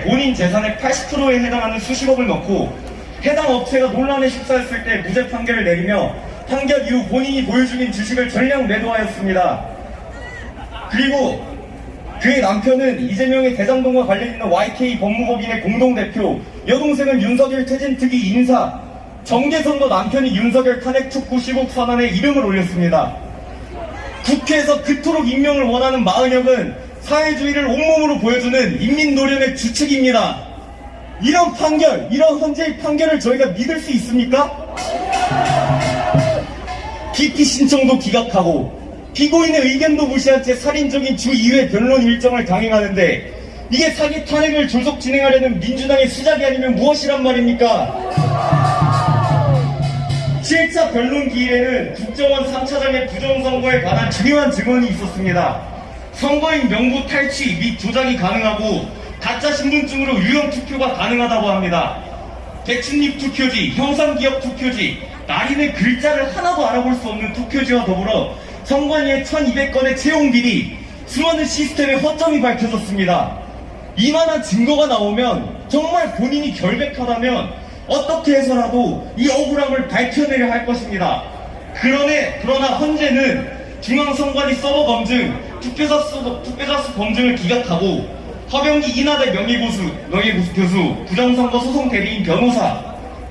본인 재산의 80%에 해당하는 수십억을 넣고 해당 업체가 논란에 휩싸였을 때 무죄 판결을 내리며 판결 이후 본인이 보유 중인 주식을 전량 매도하였습니다. 그리고 그의 남편은 이재명의 대장동과 관련 있는 YK 법무법인의 공동대표, 여동생은 윤석열 퇴진특위 인사, 정계선도 남편이 윤석열 탄핵 촉구 시국 선언에 이름을 올렸습니다. 국회에서 그토록 임명을 원하는 마은혁은 사회주의를 온몸으로 보여주는 인민노련의 주축입니다. 이런 판결, 이런 헌재의 판결을 저희가 믿을 수 있습니까? 기피 신청도 기각하고 피고인의 의견도 무시한 채 살인적인 주2회 변론 일정을 강행하는데 이게 사기 탄핵을 조속 진행하려는 민주당의 수작이 아니면 무엇이란 말입니까? 7차 변론 기일에는 국정원 3차장의 부정선거에 관한 중요한 증언이 있었습니다. 선거인 명부 탈취 및 조작이 가능하고 가짜 신분증으로 유형 투표가 가능하다고 합니다. 대충립 투표지, 형상기억 투표지, 날인의 글자를 하나도 알아볼 수 없는 투표지와 더불어 선관위의 1200건의 채용 비리, 수많은 시스템의 허점이 밝혀졌습니다. 이만한 증거가 나오면 정말 본인이 결백하다면 어떻게 해서라도 이 억울함을 밝혀내려 할 것입니다. 그러나 헌재는 중앙선관위 서버 검증, 투표자 수 검증을 기각하고 허병기 인하대 명예교수 교수, 부정선거 소송 대리인 변호사,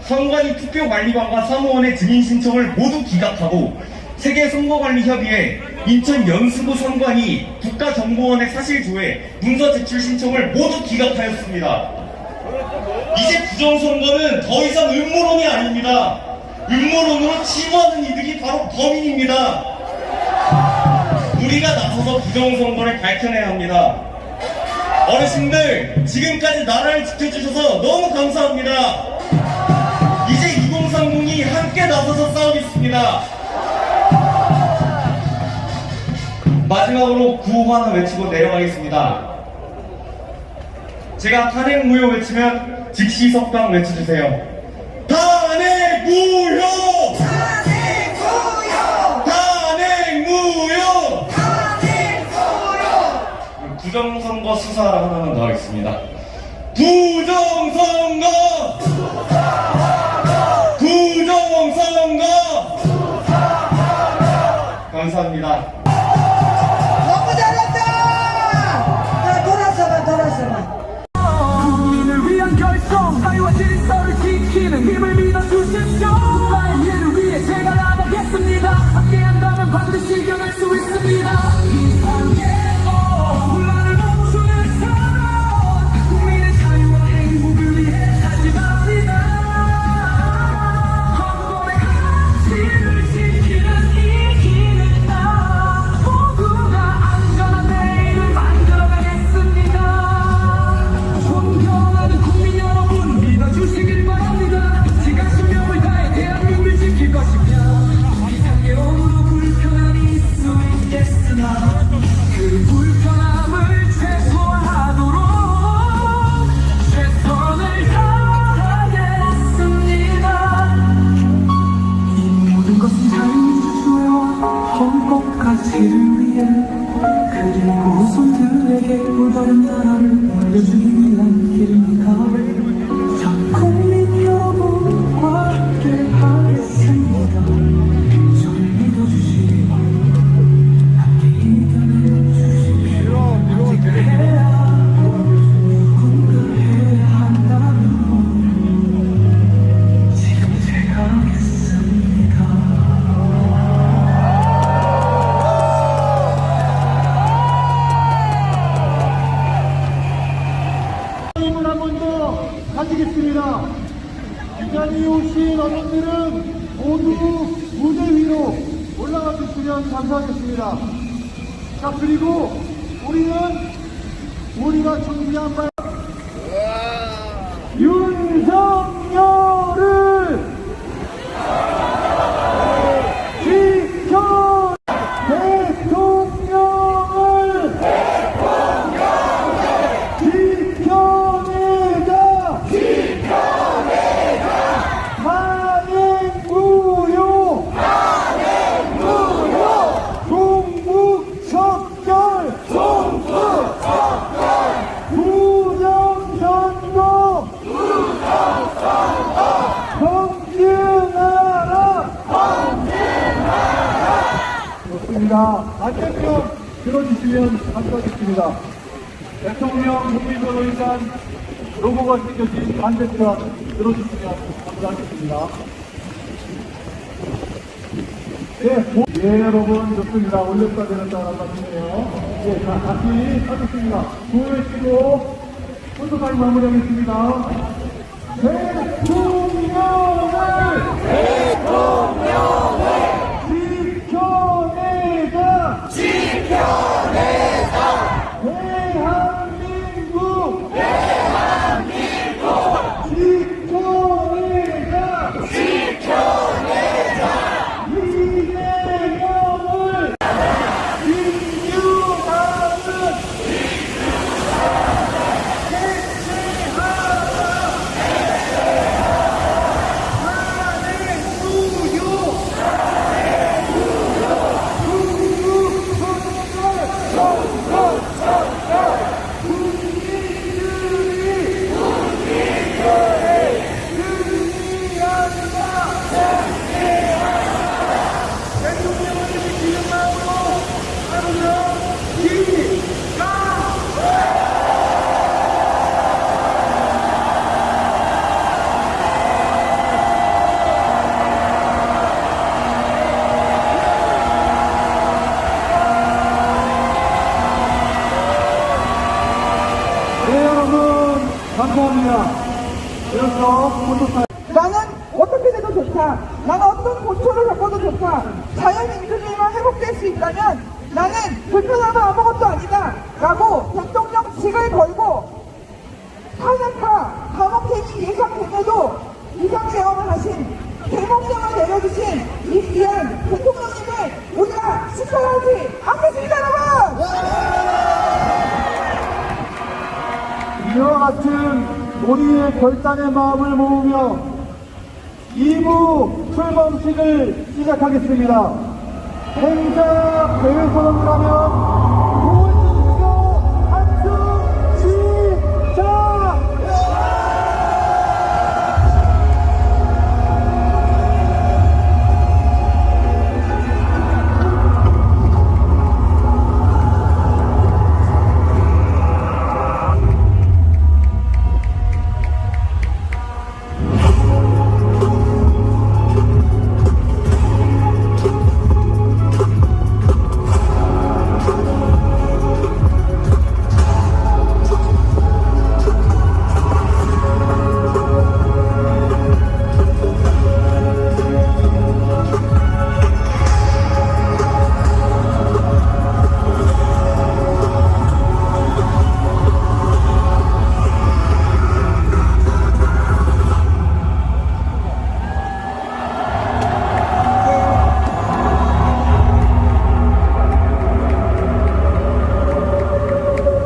선관위 투표관리관과 사무원의 증인 신청을 모두 기각하고 세계선거관리협의회, 인천 연수구 선관위, 국가정보원의 사실조회, 문서 제출 신청을 모두 기각하였습니다. 이제 부정선거는 더 이상 음모론이 아닙니다. 음모론으로 치부하는 이들이 바로 범인입니다. 우리가 나서서 부정선거를 밝혀내야 합니다. 어르신들, 지금까지 나라를 지켜주셔서 너무 감사합니다. 이제 2030이 함께 나서서 싸우겠습니다. 마지막으로 구호 하나 외치고 내려가겠습니다. 제가 탄핵 무효 외치면 즉시 석방 외쳐주세요. 탄핵 무효! 탄핵 무효! 탄핵 무효! 탄핵 무효! 부정선거 수사 하나만 더 하겠습니다. 부정선거! 부정선거! 감사합니다. 너무 잘한다! 자, 돌아서봐. 국민을 위한 결정, 사회와 질서를 지키는 힘을 믿어주십시오. 나의 미래를 위해 제가 나가겠습니다. 함께한다면 반드시 이겨낼 수 있습니다. 혼란을 멈추는 사람, 국민의 자유와 행복을 위해 하지만이다. 한 번의 가치를 지키는 이기는 나, 모두가 안전한 내일을 만들어가겠습니다. 존경하는 국민 여러분, 믿어주시길 바랍니다. 지가 수명을 다해 대한민국을 지킬 것이며 비상계엄으로 불편함이 있을 수 있겠으나 그 불편함을 최소화하도록 최선을 다하겠습니다. 이 모든 것은 자유주의와 헌법 가치를 위해, 그리고 손들에게 올바른 나라를 물려주기 위한 길입니다. 자, 국민 여러분과 함께 하겠습니다. 저를 믿어주시고 함께 이겨내주십시오. 언젠가 해야 하고 누군가 해야 한다면 지금 제가 하겠습니다. 힘을 한 번 더 가지겠습니다. 이 자리에 오신 어른들은 모두 무대 위로 올라가 주시면 감사하겠습니다. 자, 그리고 우리가 준비한 바 윤석열을 지켜 대통령을 지켜내자 탄핵 무효 종북 척결 부정 있습니다. 반대편 들어주시면 감사하겠습니다. 대통령 국민선거인단 로고가 새겨진 반대편 들어주시면 감사하겠습니다. 예, 여러분, 좋습니다. 올렸다 내렸다 나가시네요. 예, 자, 다시 하겠습니다. 보여주시고, 포토타임 마무리하겠습니다. 지켜내자! 대한민국! 지켜내자! 이재명을 민주당은 네, 여러분, 감사합니다. 이어서 포토타임. 나는 어떻게 돼도 좋다. 나는 어떤 고초를 겪어도 좋다. 자유민주주의만 회복될 수 있다면 나는 불편하면 아무것도 아니다. 라고 대통령직을 걸고 탄핵파, 감옥행위 예상되면도 이상체험을 하신 대목령을 내려주신 이 귀한 대통령님을 우리가 시켜야지 않겠습니다, 여러분! 이와 같은 우리의 결단의 마음을 모으며 2부 출범식을 시작하겠습니다. 행사 대회선언을 하면 도와주십시오. 한숨 시작!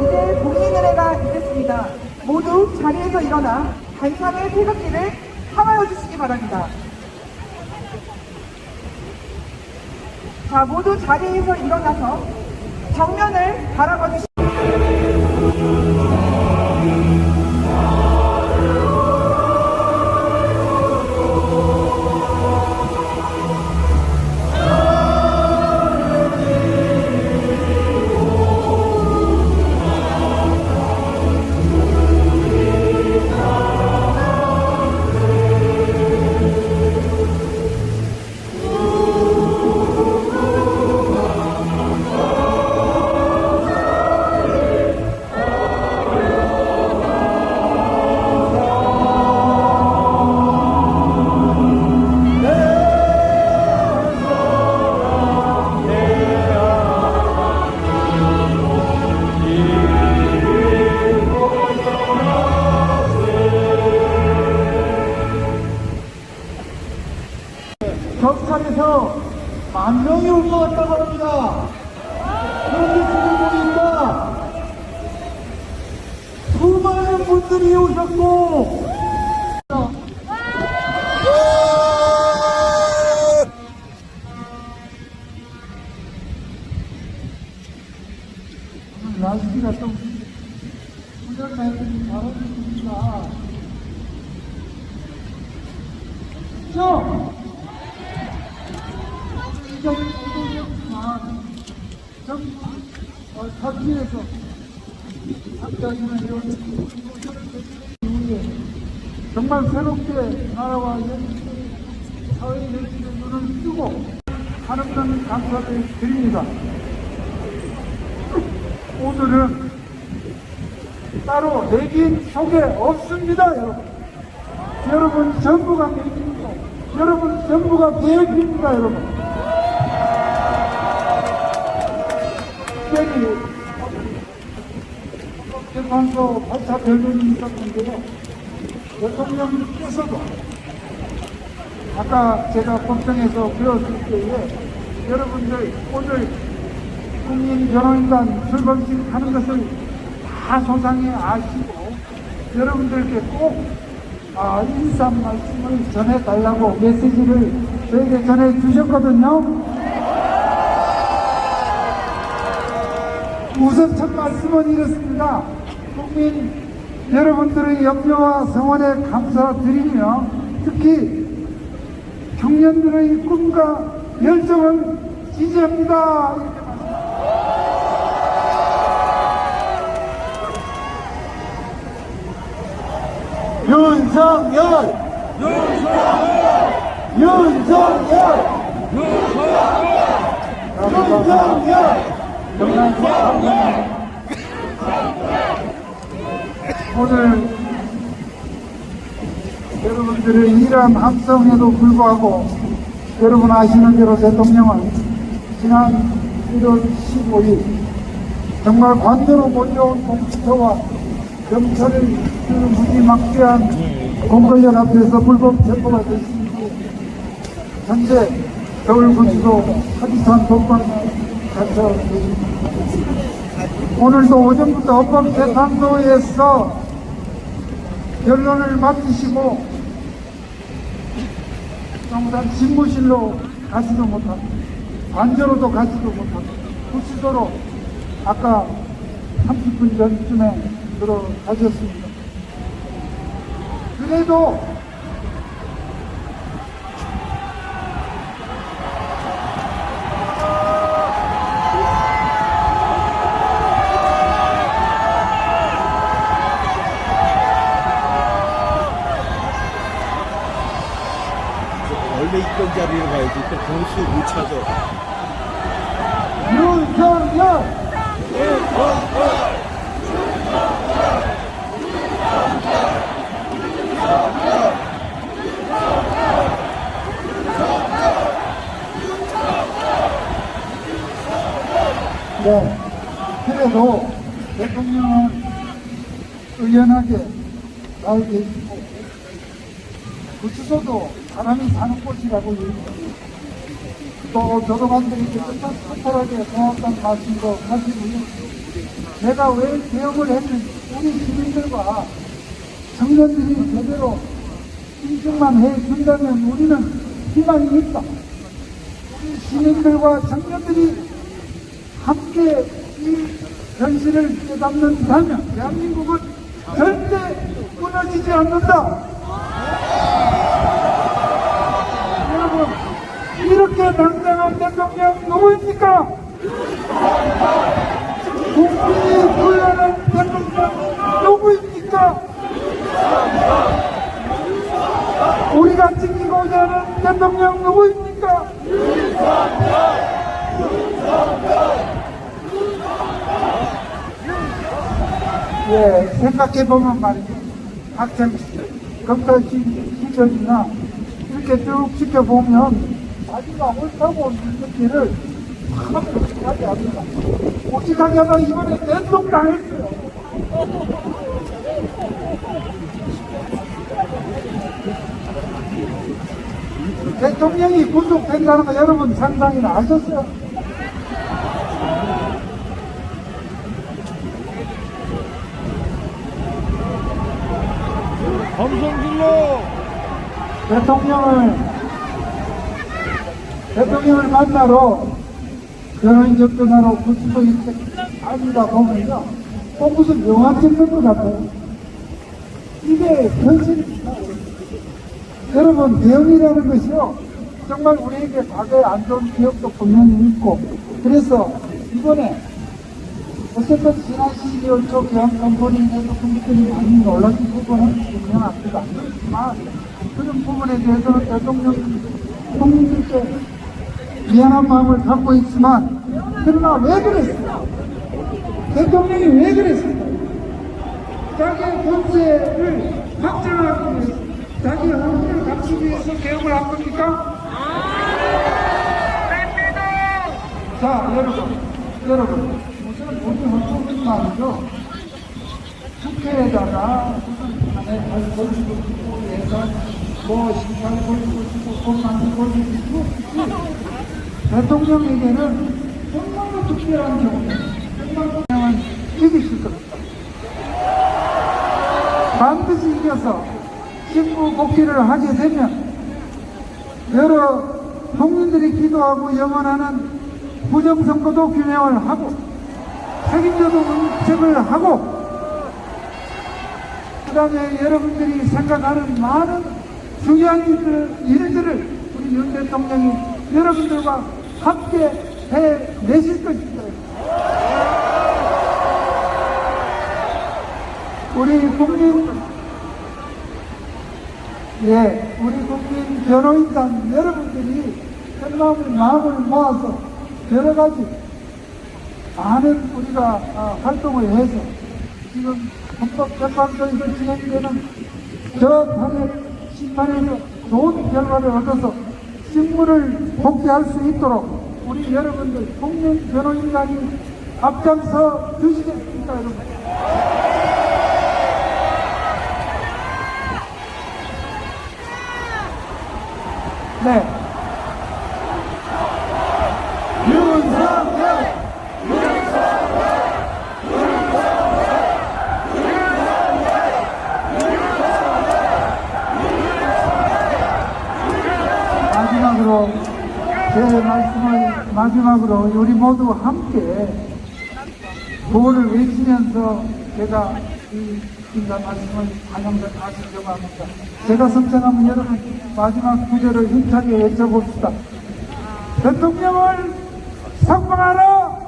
이제 복리노래가 있겠습니다. 모두 자리에서 일어나 단상의 태극기를 하마여 주시기 바랍니다. 자, 모두 자리에서 일어나서 정면을 바라봐 주시기 경찰에서 10,000명이 올 것 같다고 합니다. 그런데 지금 보니까 수많은 분들이 오셨고 날씨가 좀 훈련 날들이 잘하셨습니다. 좀! 진짜 사주에서 학자이나 이런 이후에 정말 새롭게 나라와 사회의 현실에 눈을 뜨고 하는 감사를 드립니다. 오늘은 따로 내긴 소개 없습니다, 여러분. 여러분 전부가 내기입니다. 여러분 전부가 계획입니다, 여러분. 특별히 재판소 8차 변론이 있었는데요. 대통령께서도 아까 제가 법정에서 배웠을 때에 여러분들 오늘 국민변호인단 출범식 하는 것을 다 소상히 아시고 여러분들께 꼭 인사 말씀을 전해달라고 메시지를 저에게 전해주셨거든요. 우선 첫 말씀은 이렇습니다. 국민 여러분들의 염려와 성원에 감사드리며 특히 청년들의 꿈과 열정을 지지합니다. 윤석열! 윤석열! 윤석열! 오늘 여러분들의 이러한 함성에도 불구하고 여러분 아시는 대로 대통령은 지난 1월 15일 정말 관대로 몰려온 공수처와 경찰의 그 무지막지한 공권연합에서 불법 체포가 됐습니다. 현재 서울구치소 하디산 독방에 갇혀 계십니다. 오늘도 오전부터 헌법재판소에서 변론을 맡으시고 정상 집무실로 가지도 못하고 관저로도 가지도 못하고 구치소로 아까 30분 전쯤에 들어가셨습니다. 그래도 원래 있던 자리로 가야지. 또 경수 못 찾아. 윤석열! 네, 그래도 대통령은 의연하게 잘 계시고 구치소도 사람이 사는 곳이라고 얘기합니다. 또 저도 간데 이렇게 탁탁하게 정확한 말씀도 하시고요. 내가 왜 개혁을 했는지 우리 시민들과 청년들이 제대로 인증만 해준다면 우리는 희망이 있다. 우리 시민들과 청년들이 함께 이 현실을 깨닫는다면 대한민국은 절대 무너지지 않는다. 여러분, 이렇게 당당한 대통령 누구입니까? 국민이 불러낸 대통령 누구입니까? 우리가 지키고자 하는 대통령 누구입니까? 예, 생각해보면 말이죠. 학창 검사 시절이나 이렇게 쭉 지켜보면 자기가 옳다고 있는 길을 오직하게 합니다. 오직하게 하다 이번에 랜속당했어요. 대통령이 구속된다는 거 여러분 상상이나 아셨어요? 검성질로 대통령을 만나러 변호인 접견하러 구치소 이렇게 다니다 보면요, 또 무슨 영화 찍는 것 같아요. 이게 현실입니다. 여러분, 대응이라는 것이요, 정말 우리에게 과거에 안 좋은 기억도 분명히 있고, 그래서 이번에 어쨌든 지난 12월 초 개헌권고리에 대해서 국민들이 많이 놀라신 부분은 분명합니다. 그렇지만 그런 부분에 대해서는 대통령 국민들께 미안한 마음을 갖고 있지만 그러나 왜 그랬어요? 대통령이 왜 그랬어요? 자기의 권세를 확장하기 위해서 자기의 헌법을 갖추기 위해서 개혁을 한 겁니까? 자, 여러분, 무슨 우리 헌법뿐만 아니죠. 국회에다가 무슨 안에 할 권리도 있고, 예산, 심사를 권리도 있고, 법만을 권리도 있고, 대통령에게는 정말로 특별한 경우, 정말 그냥은 이기실 겁니다. 반드시 이겨서 직무 복귀를 하게 되면 여러 국민들이 기도하고 영원하는 부정선거도 규명을 하고 책임져도 문책을 하고 그 다음에 여러분들이 생각하는 많은 중요한 일들을 우리 윤 대통령이 여러분들과 함께 해내실 것입니다. 우리 국민 변호인단 여러분들이 큰 마음을 모아서 여러 가지 많은 우리가 활동을 해서 지금 헌법재판소에서 진행되는 저 탄핵 심판에서 좋은 결과를 얻어서 직무를 복귀할 수 있도록 우리 여러분들 국민 변호인단이 앞장서 주시겠습니까, 여러분? 네. 제 말씀을 마지막으로 우리 모두 함께 구호를 외치면서 제가 이 인간 말씀을 반영하시려고 합니다. 제가 선택하면 여러분 마지막 구절을 힘차게 외쳐봅시다. 대통령을 석방하라!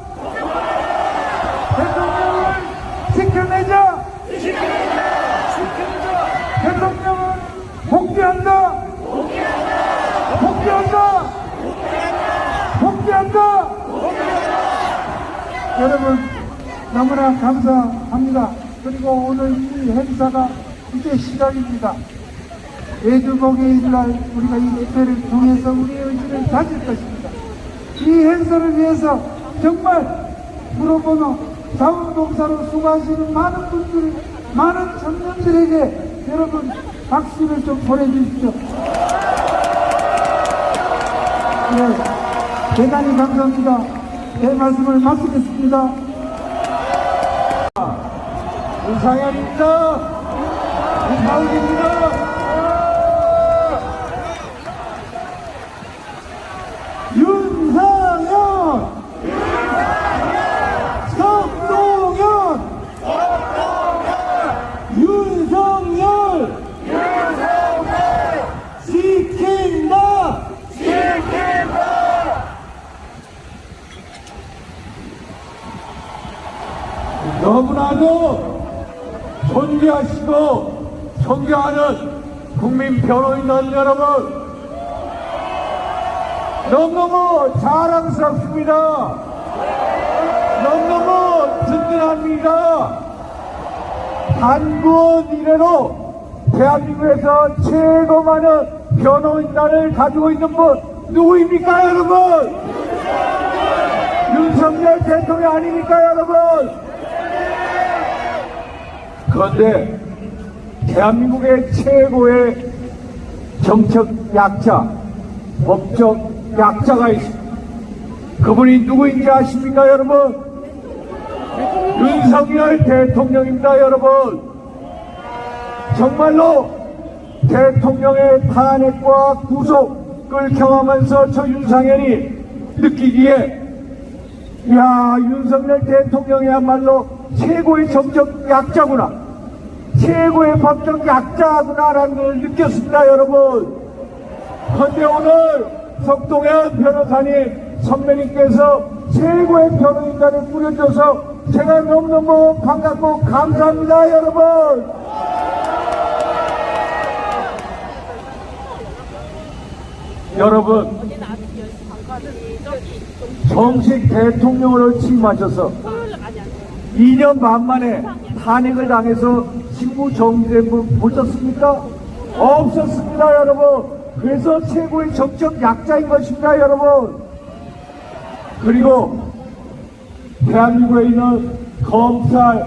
대통령을 지켜내자! 대통령을 복귀한다! 복귀한다! 복귀한다! 여러분 너무나 감사합니다. 그리고 오늘 이 행사가 이제 시작입니다. 매주목요일날 우리가 이 집회를 통해서 우리의 의지를 다질 것입니다. 이 행사를 위해서 정말 프로보노 자원봉사로 수고하시는 많은 분들, 많은 청년들에게 여러분 박수를 좀 보내주십시오. 네, 대단히 감사합니다. 제 말씀을 마치겠습니다. 윤상현입니다. 윤상현입니다. 윤상현! 석동현! 윤석열! 지킨다! 너무나도 존귀하시고 존경하는 국민 변호인단 여러분, 너무너무 자랑스럽습니다. 너무너무 든든합니다. 한국 이래로 대한민국에서 최고 많은 변호인단을 가지고 있는 분 누구입니까, 여러분? 윤석열 대통령 아닙니까, 여러분? 그런데 대한민국의 최고의 정책 약자, 법적 약자가 있습니다. 그분이 누구인지 아십니까, 여러분? 윤석열 대통령입니다, 여러분. 정말로 대통령의 탄핵과 구속을 경험하면서 저 윤상현이 느끼기에, 이야, 윤석열 대통령이야말로 최고의 정적 약자구나, 최고의 법적 약자구나라는 걸 느꼈습니다, 여러분. 그런데 오늘 석동현 변호사님 선배님께서 최고의 변호인단을 꾸려줘서 제가 너무너무 반갑고 감사합니다, 여러분. 여러분, 정식 대통령으로 취임하셔서 2년 반 만에 탄핵을 당해서 직무 정지된 분 보셨습니까? 없었습니다, 여러분. 그래서 최고의 정적 약자인 것입니다, 여러분. 그리고 대한민국에 있는 검찰,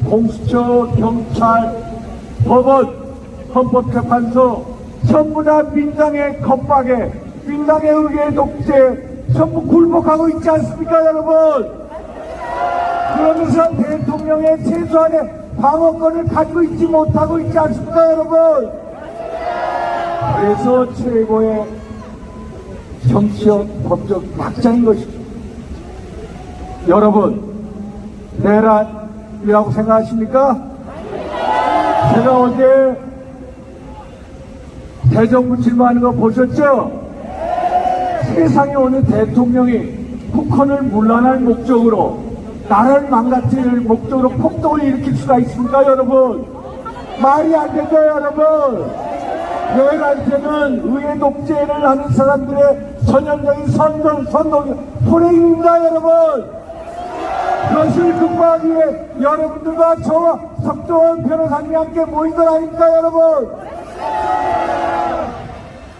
공수처, 경찰, 법원, 헌법재판소 전부 다 민당의 겁박에, 민당의 의회 독재에 전부 굴복하고 있지 않습니까, 여러분? 그러면서 대통령의 최소한의 방어권을 가지고 있지 못하고 있지 않습니까, 여러분? 그래서 최고의 정치적, 법적 약자인 것입니다. 여러분, 내란이라고 생각하십니까? 제가 어제 대정부 질문하는 거 보셨죠? 세상에 어느 대통령이 북한을 물러날 목적으로, 나라를 망가뜨릴 목적으로 폭동을 일으킬 수가 있습니까, 여러분? 말이 안 되죠, 여러분? 내란죄는 의회 독재를 하는 사람들의 전형적인 선동, 불행입니다, 여러분! 그것을 극복하기 위해 여러분들과 저와 석도원 변호사님이 함께 모인 것 아닙니까, 여러분?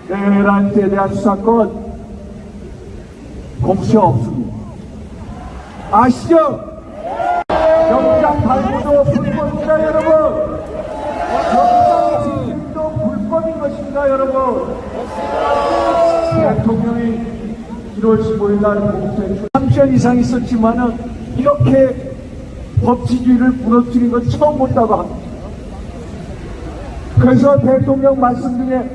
내란죄에 대한 수사권 공수처 없습니다. 아시죠? 영장 발부도 불법입니다, 여러분. 영장 집행도 불법인 것입니다, 여러분. 대통령이 1월 15일 날 공수처에 3시간 이상 있었지만은 이렇게 법치주의를 무너뜨린 건 처음 본다고 합니다. 그래서 대통령 말씀 중에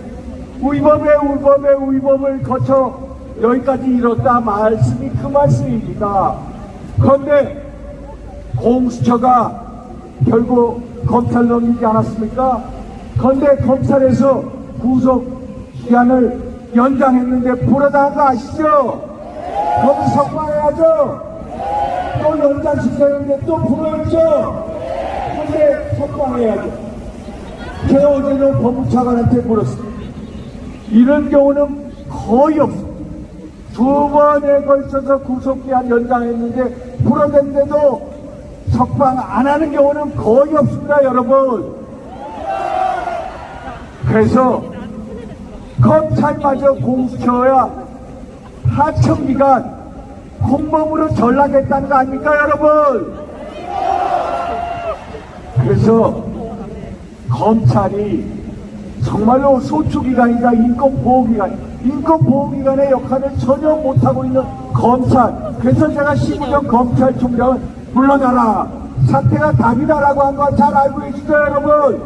위법을 거쳐 여기까지 이뤘다 말씀이 그 말씀입니다. 그런데 공수처가 결국 검찰 넘기지 않았습니까? 그런데 검찰에서 구속 기한을 연장했는데 불어당한 거 아시죠? 거기 석방해야죠. 또 연장 시켰는데 또 불어였죠. 그런데 석방해야죠. 제가 어제는 법무차관한테 물었습니다. 이런 경우는 거의 없습니다. 2번에 걸쳐서 구속기한 연장했는데 불어댄데도 석방 안 하는 경우는 거의 없습니다, 여러분. 그래서 검찰마저 공수처야 하청기간 공범으로 전락했다는 거 아닙니까, 여러분? 그래서 검찰이 정말로 소추기관이다, 인권보호기관의 역할을 전혀 못하고 있는 검찰. 그래서 제가 15년 검찰총장을 물러나라, 사태가 답이다라고 한 거 잘 알고 계시죠, 여러분?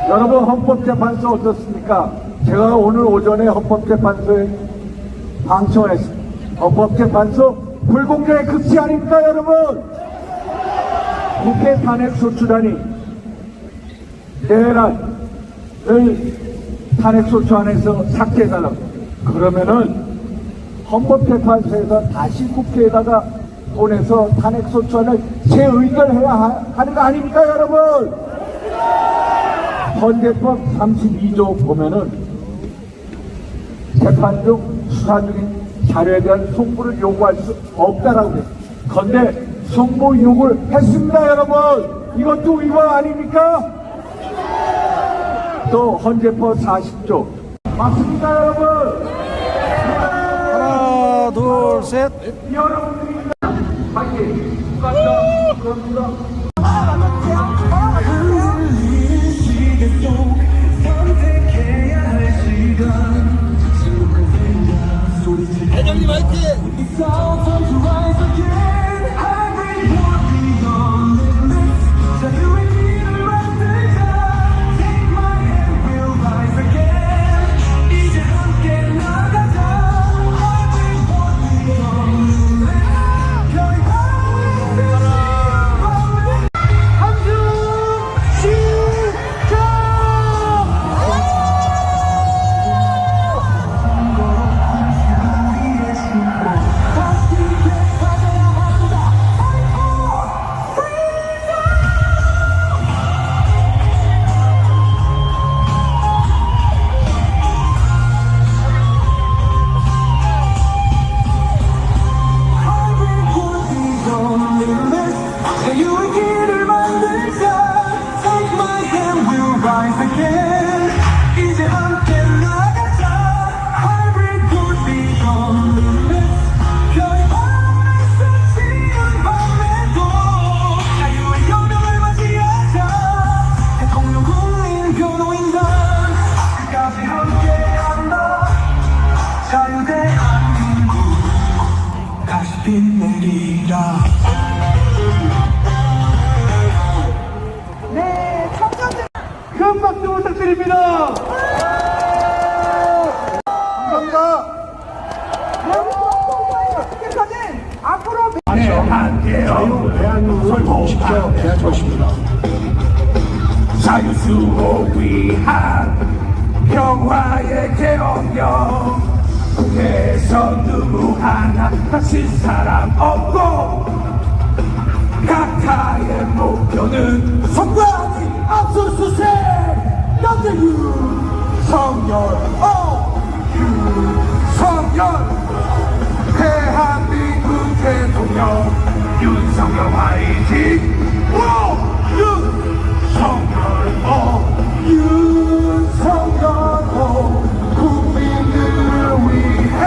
여러분, 헌법재판소 어떻습니까? 제가 오늘 오전에 헌법재판소에 방청을 했습니다. 헌법재판소 불공정의 극치 아닙니까, 여러분? 국회 탄핵소추단이 내란을 탄핵소추안에서 삭제해달라고. 그러면은 헌법재판소에서 다시 국회에다가 보내서 탄핵소추안을 재의결해야 하는 거 아닙니까, 여러분? 헌재법 32조 보면은 재판 중 수사 중인 자료에 대한 송부를 요구할 수 없다라고 해요. 그런데 송부 요구를 했습니다, 여러분. 이것도 위반 아닙니까? 또 헌재법 40조 맞습니다, 여러분? 하나, 둘, 셋. 여러분들이 파이팅! 감사합니다. 대장님 화이팅! 부탁드립니다. 감사합니다. 대통령께서는 앞으로 대한민국을 공식화 해야 좋습니다. 자유수호 위한 평화의 계엄령 국회에서 누구 하나 다친 사람 없고 각하의 목표는 성과하기 압수수색 윤석열 윤석열 대한민국 대통령 윤석열 화이팅 윤석열 국민들을 위해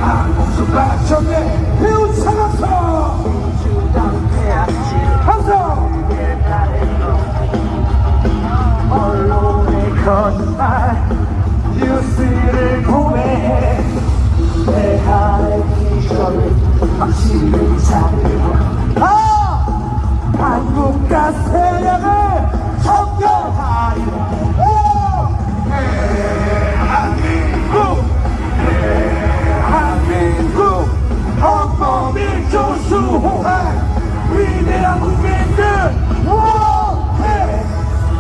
한 목숨 바쳤네 배운 살아서 항상 언론의 거짓말 뉴스를 도매해 대한의 기적을 확실히 잡으려 한국과 세력을 정결하리라 대한민국 헌법일조 수호할 위대한 국민들 원해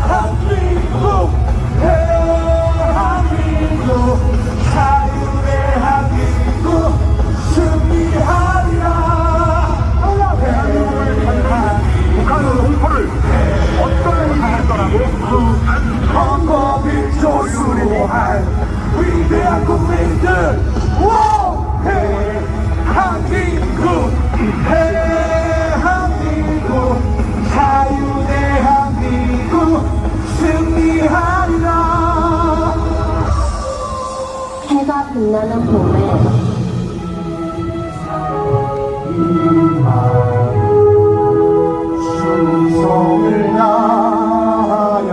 대한민국 자유대한민국 승리하리라 대한민국을 가져간 북한의 홍보를 어떤 하더라고 헌법일조 수호할 위대한 국민들 원해 대한민국 자유대한민국 승리하리라 해가 빛나는 봄에 충성을 다하여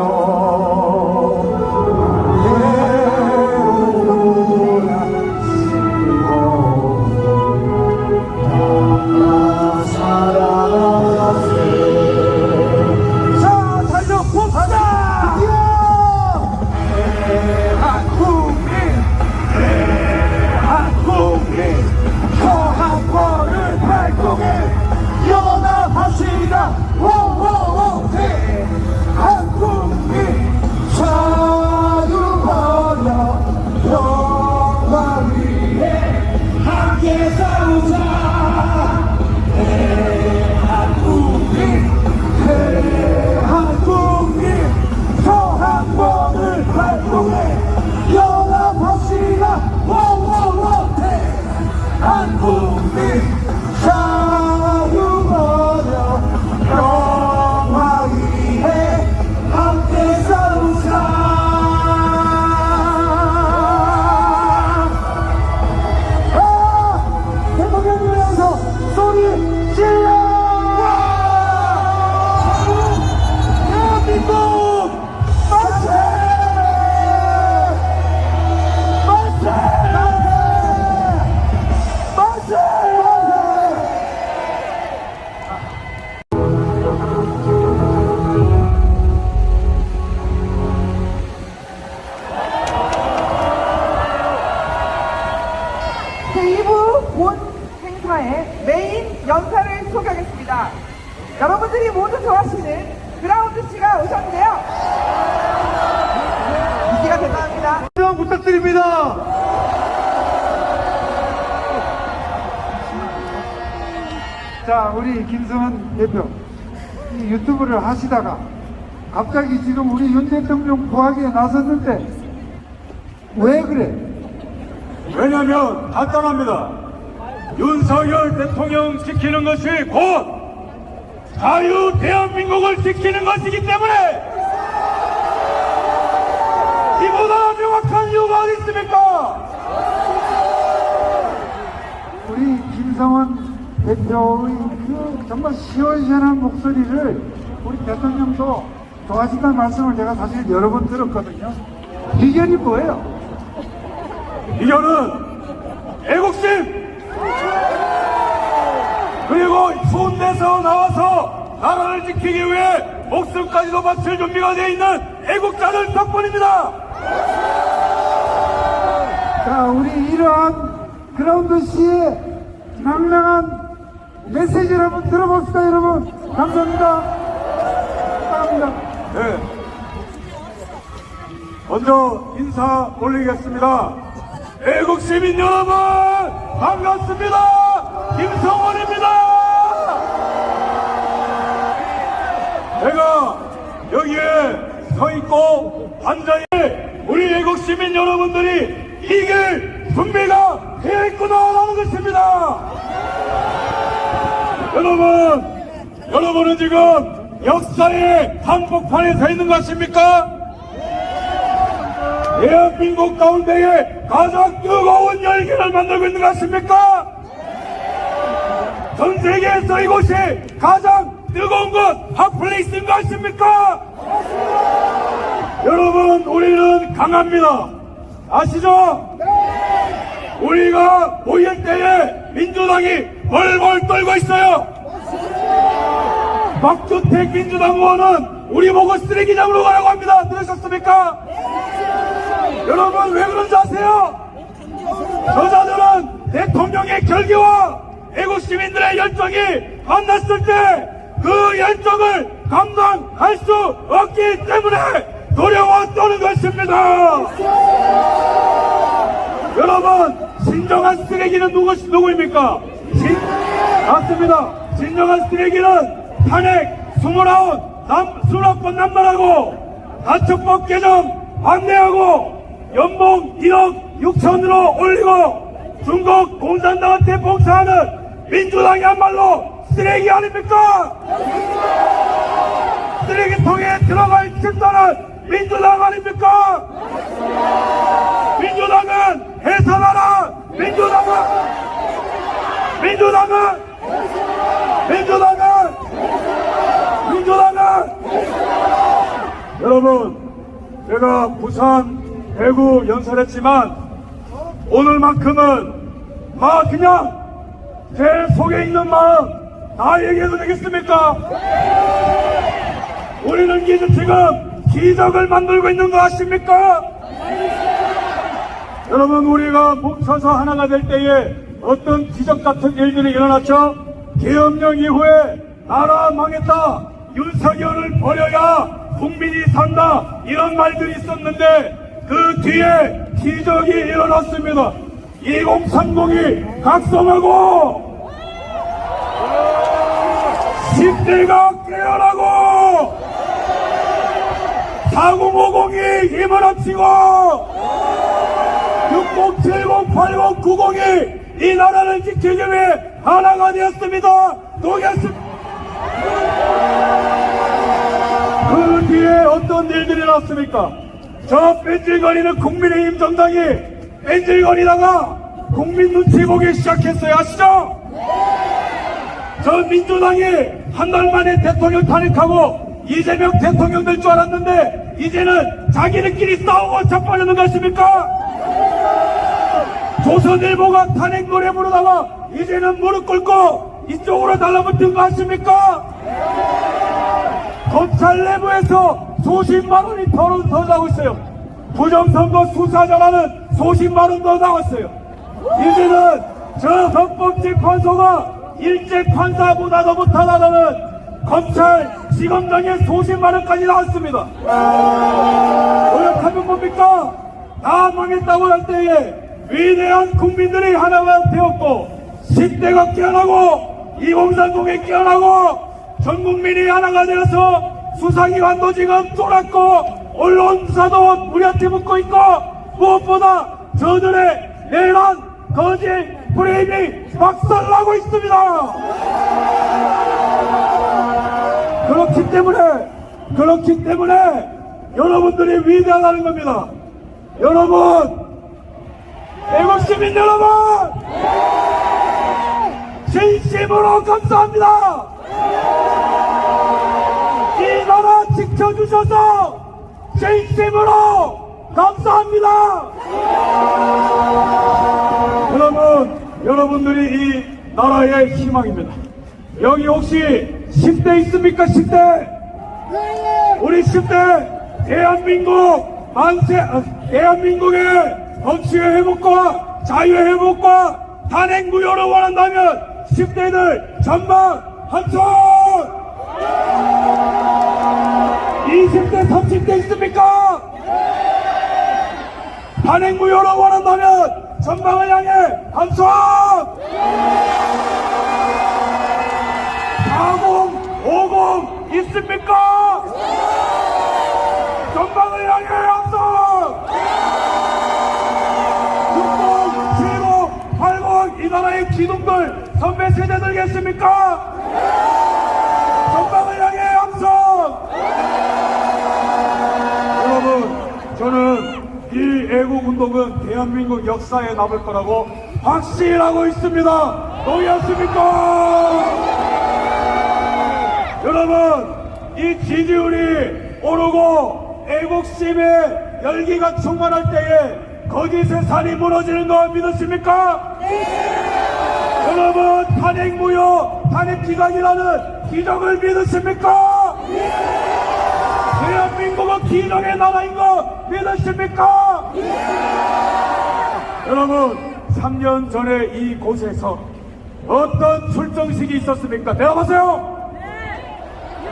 연사를 소개하겠습니다. 여러분들이 모두 좋아하시는 그라운드 씨가 오셨는데요. 인기가 대단합니다. 부탁드립니다. 자, 우리 김성은 대표 이 유튜브를 하시다가 갑자기 지금 우리 윤 대통령 포하기에 나섰는데 왜 그래? 왜냐면 간단합니다. 윤석열 대통령 지키는 것이 곧 자유 대한민국을 지키는 것이기 때문에 이보다 명확한 이유가 어디 있습니까? 우리 김성원 대표의 그 정말 시원시원한 목소리를 우리 대통령도 좋아하신다는 말씀을 제가 사실 여러 번 들었거든요. 비결이 뭐예요? 이거는 애국심 그리고 추운 데서 나와서 나라를 지키기 위해 목숨까지도 바칠 준비가 되어 있는 애국자들 덕분입니다. 자, 우리 이러한 그라운드 씨의 명랑한 메시지를 한번 들어봅시다, 여러분. 감사합니다. 감사합니다. 네. 먼저 인사 올리겠습니다. 애국 시민 여러분, 반갑습니다. 김성원입니다. 제가 여기에 서 있고 완전히 우리 애국 시민 여러분들이 이길 준비가 되어 있구나라는 것입니다. 여러분은 지금 역사의 한복판에 서 있는 것 같습니까? 대한민국 가운데에 가장 뜨거운 열기를 만들고 있는 것 같습니까? 전 세계에서 이곳이 가장 뜨거운 것 핫플레이스인 것 같습니까? 여러분, 우리는 강합니다. 아시죠? 우리가 모일 때에 민주당이 벌벌 떨고 있어요. 박주택 민주당 의원은 우리 보고 쓰레기장으로 가라고 합니다. 들으셨습니까? 여러분, 왜 그런지 아세요? 저자들은 대통령의 결기와 애국 시민들의 열정이 만났을 때 그 열정을 감당할 수 없기 때문에 두려워 떠는 것입니다. 여러분, 진정한 쓰레기는 누구입니까? 맞습니다. 진정한 쓰레기는 탄핵 29번 남발하고 가처법 개정 반대하고 연봉 1억 6천으로 올리고 중국 공산당한테 봉사하는 민주당이야말로 쓰레기 아닙니까? 쓰레기통에 들어갈 집단은 민주당 아닙니까? 민주당은 해산하라! 민주당은 여러분, 제가 부산, 대구 연설했지만 오늘만큼은 그냥 제 속에 있는 마음 다 얘기해도 되겠습니까? 우리는 지금 기적을 만들고 있는 거 아십니까? 여러분, 우리가 뭉쳐서 하나가 될 때에 어떤 기적 같은 일들이 일어났죠? 계엄령 이후에 나라 망했다, 윤석열을 버려야 국민이 산다, 이런 말들이 있었는데 그 뒤에 기적이 일어났습니다. 2030이 각성하고 10대가 깨어나고 4050이 힘을 합치고 60, 70, 80, 90이 이 나라를 지키기 위해 하나가 되었습니다. 그 뒤에 어떤 일들이 났습니까? 저 뺀질거리는 국민의힘 정당이 뺀질거리다가 국민 눈치 보기 시작했어요. 아시죠? 저 민주당이 한 달 만에 대통령 탄핵하고 이재명 대통령 될 줄 알았는데 이제는 자기네끼리 싸우고 자빠지는 것입니까? 조선일보가 탄핵 노래 부르다가 이제는 무릎 꿇고 이쪽으로 달라붙은 거 아십니까? 검찰 내부에서 수십만 원이 더 나오고 있어요. 부정선거 수사자라는 수십만 원 더 나왔어요. 이제는 저 헌법재판소가 일제 판사보다도 못하다는 검찰 지검장의 수십만 원까지 나왔습니다. 노력하면 뭡니까? 다 망했다고 할 때에 위대한 국민들이 하나가 되었고 10대가 깨어나고 2030이 깨어나고 전 국민이 하나가 되어서 수사기관도 지금 쫄았고 언론사도 우리한테 묻고 있고 무엇보다 저들의 내란 거짓 프레임이 박살나고 있습니다. 그렇기 때문에 여러분들이 위대하다는 겁니다. 여러분, 애국 시민 여러분, 진심으로 감사합니다. 이 나라 지켜주셔서 진심으로 감사합니다. 여러분들이 이 나라의 희망입니다. 여기 혹시 10대 있습니까? 10대? 우리 10대 대한민국의 법치의 회복과 자유의 회복과 단행 무효를 원한다면 10대들 전방 한손! 20대 30대 있습니까? 단행 무효를 원한다면 전방을 향해 한손! 40, 50 있습니까? 전방을 향해 한손! 60, 70, 80 이 나라의 기둥들 선배 세대들 계십니까? 전방을 향해 한손! 여러분, 저는 이 애국운동은 대한민국 역사에 남을 거라고 확신하고 있습니다. 동의하십니까? 여러분, 이 지지율이 오르고 애국심의 열기가 충만할 때에 거짓의 산이 무너지는 거 믿으십니까? 여러분, 탄핵무효, 탄핵기각이라는 기적을 믿으십니까? 대한민국은 기적의 나라인 거 믿으십니까? 여러분, 3년 전에 이곳에서 어떤 출정식이 있었습니까? 대답하세요!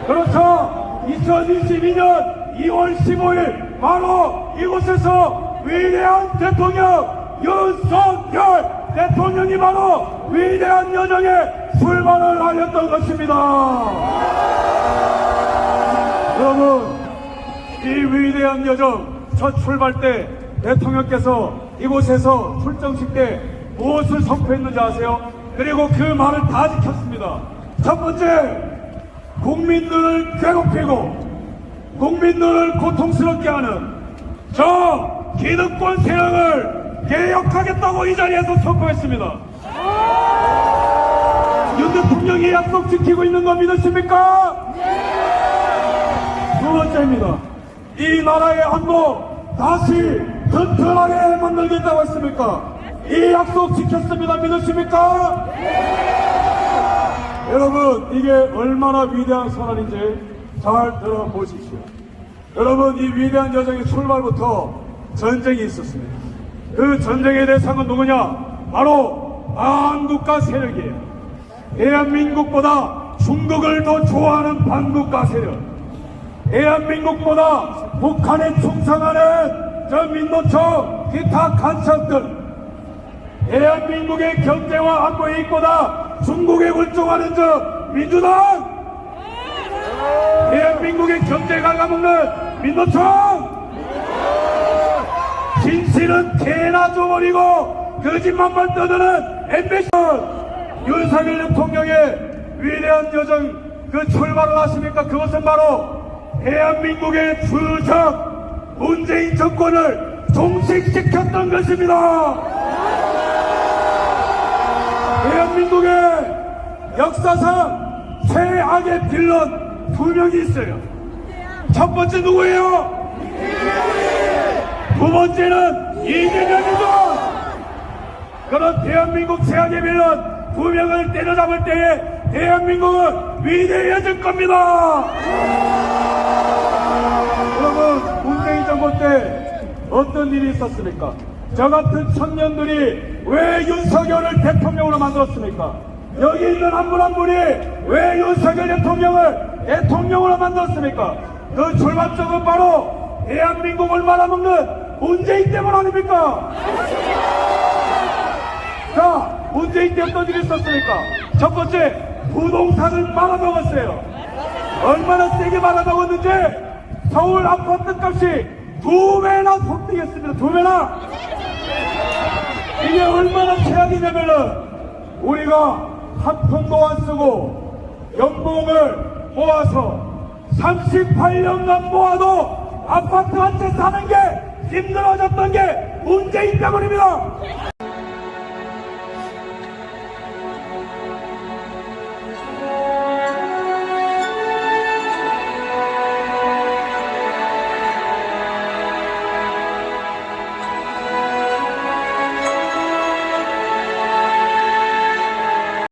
그렇죠. 2022년 2월 15일 바로 이곳에서 위대한 대통령 윤석열 대통령이 바로 위대한 여정에 출발을 하였던 것입니다. 여러분, 이 위대한 여정 첫 출발 때 대통령께서 이곳에서 출정식 때 무엇을 선포했는지 아세요? 그리고 그 말을 다 지켰습니다. 첫 번째, 국민들을 괴롭히고 국민들을 고통스럽게 하는 저 기득권 세력을 개혁하겠다고 이 자리에서 선포했습니다. 윤 대통령이 약속 지키고 있는 거 믿으십니까? 두 번째입니다. 이 나라의 안보 다시 튼튼하게 만들겠다고 했습니까? 이 약속 지켰습니다. 믿으십니까? 여러분, 이게 얼마나 위대한 선언인지 잘 들어보십시오. 여러분, 이 위대한 여정의 출발부터 전쟁이 있었습니다. 그 전쟁의 대상은 누구냐? 바로 반국가 세력이에요. 대한민국보다 중국을 더 좋아하는 반국가 세력, 대한민국보다 북한에 충성하는 저 민노총 기타 간첩들, 대한민국의 경제와 안보 이익보다 중국에 굴종하는 저 민주당, 대한민국의 경제 갉아먹는 민노총, 진실은 개나 줘버리고 거짓말만 떠드는 MBC. 윤석열 대통령의 위대한 여정 그 출발을 하십니까? 그것은 바로 대한민국의 주적 문재인 정권을 종식시켰던 것입니다. 대한민국의 역사상 최악의 빌런 두 명이 있어요. 첫 번째 누구예요? 두 번째는 이재명이죠. 그런 대한민국 최악의 빌런 두 명을 때려잡을 때에 대한민국은 위대해질 겁니다. 여러분, 문재인 정권 때 어떤 일이 있었습니까? 저 같은 청년들이 왜 윤석열을 대통령으로 만들었습니까? 여기 있는 한 분 한 분이 왜 윤석열 대통령을 대통령으로 만들었습니까? 그 출발점은 바로 대한민국을 말아먹는 문재인 때문 아닙니까? 자, 문재인 때 어떤 일이 있었습니까? 첫 번째, 부동산을 말아먹었어요. 얼마나 세게 말아먹었는지 서울 아파트 값이 2배나 폭등했습니다. 2배나. 이게 얼마나 최악이냐면은 우리가 한 푼도 안 쓰고 연봉을 모아서 38년간 모아도 아파트 한 채 사는 게 힘들어졌던 게 문재인 때문입니다.